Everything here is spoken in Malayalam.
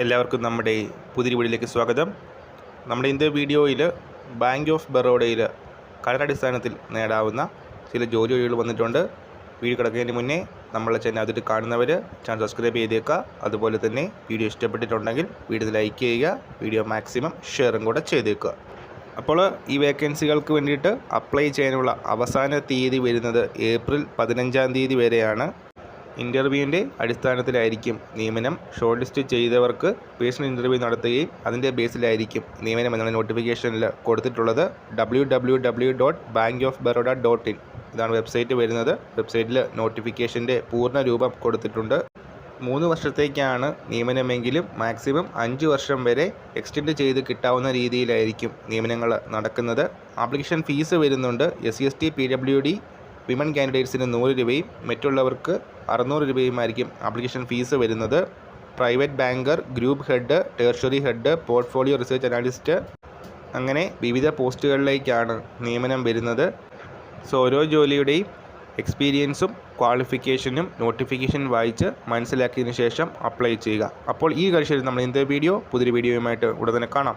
എല്ലാവർക്കും നമ്മുടെ പുതിയ വീഡിയോയിലേക്ക് സ്വാഗതം. നമ്മുടെ ഇന്നത്തെ വീഡിയോയിൽ ബാങ്ക് ഓഫ് ബറോഡയിൽ കരാറടിസ്ഥാനത്തിൽ നേടാവുന്ന ചില ജോലി ഒഴിവുകൾ വന്നിട്ടുണ്ട്. വീഡിയോ കിടക്കുന്നതിന് മുന്നേ നമ്മളെ ചാനൽ ആദ്യമായിട്ട് കാണുന്നവർ ചാനൽ സബ്സ്ക്രൈബ് ചെയ്തേക്കുക. അതുപോലെ തന്നെ വീഡിയോ ഇഷ്ടപ്പെട്ടിട്ടുണ്ടെങ്കിൽ വീഡിയോ ലൈക്ക് ചെയ്യുക, വീഡിയോ മാക്സിമം ഷെയറും കൂടെ ചെയ്തേക്കുക. അപ്പോൾ ഈ വേക്കൻസികൾക്ക് വേണ്ടിയിട്ട് അപ്ലൈ ചെയ്യാനുള്ള അവസാന തീയതി വരുന്നത് ഏപ്രിൽ 15 വരെയാണ്. ഇൻ്റർവ്യൂവിൻ്റെ അടിസ്ഥാനത്തിലായിരിക്കും നിയമനം. ഷോർട്ട് ലിസ്റ്റ് ചെയ്തവർക്ക് പേഴ്സണൽ ഇൻ്റർവ്യൂ നടത്തുകയും അതിൻ്റെ ബേസിലായിരിക്കും നിയമനം എന്നുള്ള നോട്ടിഫിക്കേഷനിൽ കൊടുത്തിട്ടുള്ളത്. www.bankofbaroda.in ഇതാണ് വെബ്സൈറ്റ് വരുന്നത്. വെബ്സൈറ്റിൽ നോട്ടിഫിക്കേഷൻ്റെ പൂർണ്ണ രൂപം കൊടുത്തിട്ടുണ്ട്. 3 വർഷത്തേക്കാണ് നിയമനമെങ്കിലും മാക്സിമം 5 വർഷം വരെ എക്സ്റ്റെൻഡ് ചെയ്ത് കിട്ടാവുന്ന രീതിയിലായിരിക്കും നിയമനങ്ങൾ നടക്കുന്നത്. ആപ്ലിക്കേഷൻ ഫീസ് വരുന്നുണ്ട്. SC/ST PWD വിമൻ കാൻഡിഡേറ്റ്സിന് 100 രൂപയും മറ്റുള്ളവർക്ക് 600 രൂപയുമായിരിക്കും ആപ്ലിക്കേഷൻ ഫീസ് വരുന്നത്. Private banker, group head, tertiary head, portfolio research analyst അങ്ങനെ വിവിധ പോസ്റ്റുകളിലേക്കാണ് നിയമനം വരുന്നത്. സോ ഓരോ ജോലിയുടെയും എക്സ്പീരിയൻസും ക്വാളിഫിക്കേഷനും നോട്ടിഫിക്കേഷൻ വായിച്ച് മനസ്സിലാക്കിയതിന് ശേഷം അപ്ലൈ ചെയ്യുക. അപ്പോൾ ഈ കാഴ്ചയിൽ നമ്മൾ ഇന്നത്തെ പുതിയൊരു വീഡിയോയുമായിട്ട് ഉടൻ തന്നെ കാണാം.